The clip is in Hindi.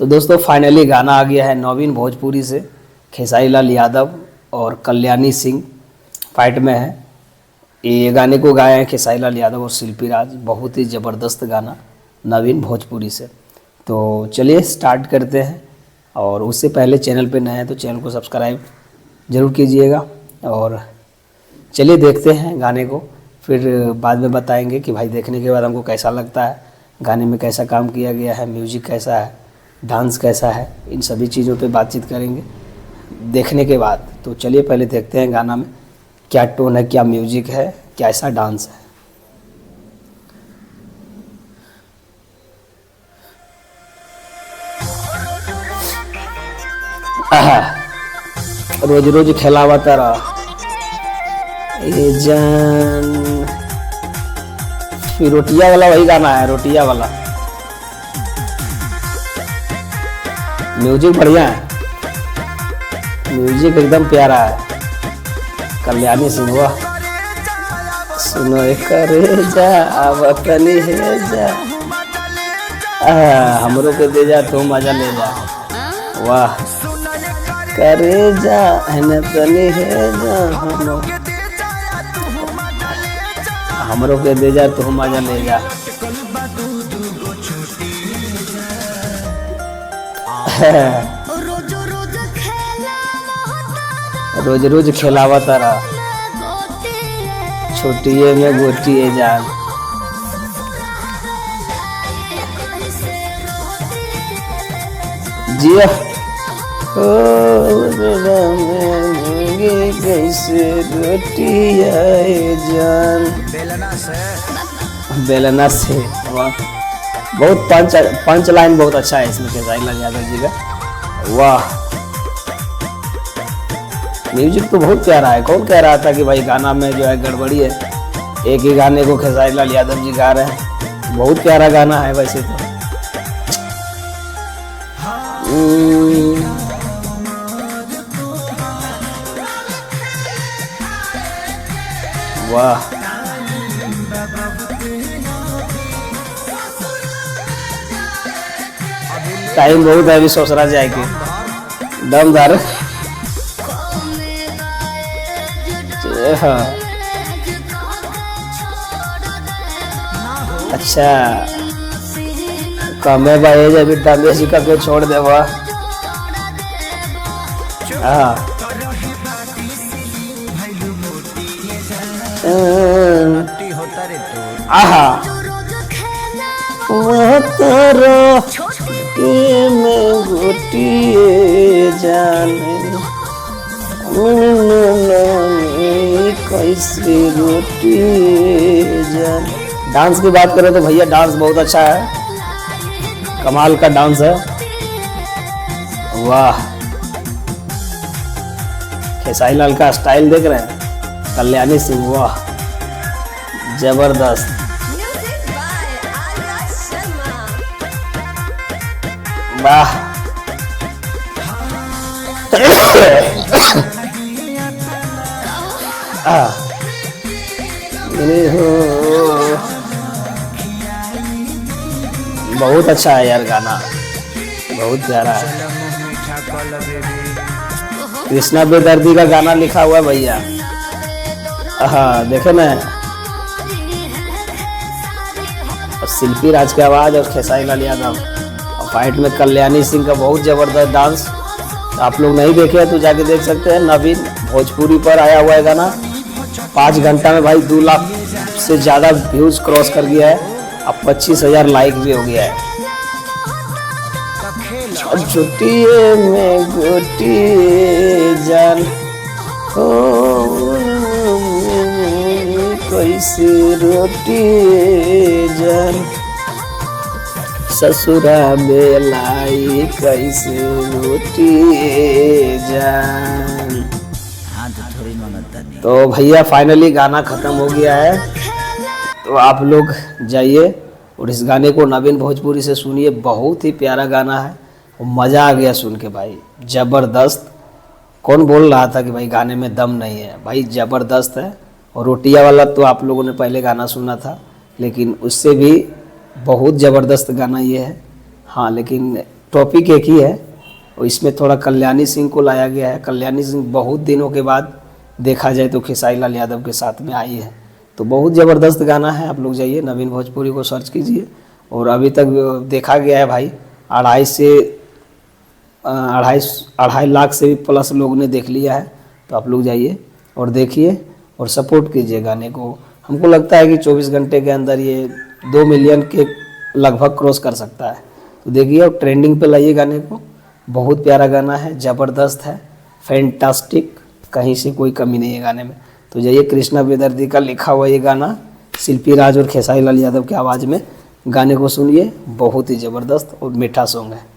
तो दोस्तों फाइनली गाना आ गया है नवीन भोजपुरी से, खेसारी लाल यादव और कल्याणी सिंह फाइट में है। ये गाने को गाए हैं खेसारी लाल यादव और शिल्पी राज। बहुत ही ज़बरदस्त गाना नवीन भोजपुरी से। तो चलिए स्टार्ट करते हैं। और उससे पहले चैनल पे नए हैं तो चैनल को सब्सक्राइब ज़रूर कीजिएगा। और चलिए देखते हैं गाने को, फिर बाद में बताएंगे कि भाई देखने के बाद हमको कैसा लगता है, गाने में कैसा काम किया गया है, म्यूजिक कैसा है, डांस कैसा है, इन सभी चीज़ों पे बातचीत करेंगे देखने के बाद। तो चलिए पहले देखते हैं गाना में क्या टोन है, क्या म्यूजिक है, कैसा डांस है। रोज रोज खेलावा तारा ये जान। फिर रोटिया वाला वही गाना है, रोटिया वाला। म्यूजिक बढ़िया है, म्यूजिक एकदम प्यारा है। कल्याणी सिंह सुनो करे जा वतनी है जा, हमरो के दे जा तो मजा ले जा। वाह करे जा तनी है जा, हमरो के दे जा तो मजा ले जा। रोज रोज खेलावा तारा छोटिए में गोटिए जान। जिया कैसे रोटिया जान। बेलना से बहुत पंच लाइन बहुत अच्छा है इसमें खेसारी लाल यादव जी का। वाह म्यूजिक तो बहुत प्यारा है। कौन कह रहा था कि भाई गाना में जो है गड़बड़ी है, एक ही गाने को खेसारी लाल यादव जी गा रहे हैं। बहुत प्यारा गाना है वैसे तो। वाह टाइम बहुत है अभी ससुरा जाए के, दमदार। हाँ अच्छा कमे भाई जब डाले जी करके छोड़ दे। वाह हाँ आहा में गोटिए जाने कैसे गोटिए जाने। डांस की बात करें तो भैया डांस बहुत अच्छा है, कमाल का डांस है। वाह खेसारी लाल का स्टाइल देख रहे हैं, कल्याणी सिंह वाह जबरदस्त। वाह बहुत अच्छा है यार गाना, बहुत प्यारा है। कृष्णा बेदर्दी का गाना लिखा हुआ है भैया। हाँ देखे ना, शिल्पी राज की आवाज और खेसारी लाल यादव। फाइट में कल्याणी सिंह का बहुत जबरदस्त डांस। आप लोग नहीं देखे हैं तो जाके देख सकते हैं। नवीन भोजपुरी पर आया हुआ है गाना। 5 घंटा में भाई 2 लाख से ज़्यादा व्यूज क्रॉस कर गया है। अब 25,000 लाइक भी हो गया है। छुट्टिए में गोटिए जान हो कैसे रोटिए जान, ससुरा बेलाई कैसे रोटिए जान। तो भैया फाइनली गाना ख़त्म हो गया है। तो आप लोग जाइए और इस गाने को नवीन भोजपुरी से सुनिए। बहुत ही प्यारा गाना है और मज़ा आ गया सुन के भाई, ज़बरदस्त। कौन बोल रहा था कि भाई गाने में दम नहीं है, भाई ज़बरदस्त है। और रोटिया वाला तो आप लोगों ने पहले गाना सुना था, लेकिन उससे भी बहुत ज़बरदस्त गाना ये है। हाँ लेकिन टॉपिक एक ही है और इसमें थोड़ा कल्याणी सिंह को लाया गया है। कल्याणी सिंह बहुत दिनों के बाद देखा जाए तो खेसारी लाल यादव के साथ में आई है, तो बहुत ज़बरदस्त गाना है। आप लोग जाइए नवीन भोजपुरी को सर्च कीजिए। और अभी तक देखा गया है भाई 2.5 लाख से भी प्लस लोग ने देख लिया है। तो आप लोग जाइए और देखिए और सपोर्ट कीजिए गाने को। हमको लगता है कि 24 घंटे के अंदर ये 2 मिलियन के लगभग क्रॉस कर सकता है। तो देखिए और ट्रेंडिंग पे लाइए गाने को। बहुत प्यारा गाना है, ज़बरदस्त है, फैंटास्टिक, कहीं से कोई कमी नहीं है गाने में। तो जाइए, कृष्णा बेदर्दी का लिखा हुआ ये गाना, शिल्पी राज और खेसारी लाल यादव की आवाज़ में गाने को सुनिए। बहुत ही ज़बरदस्त और मीठा सॉन्ग है।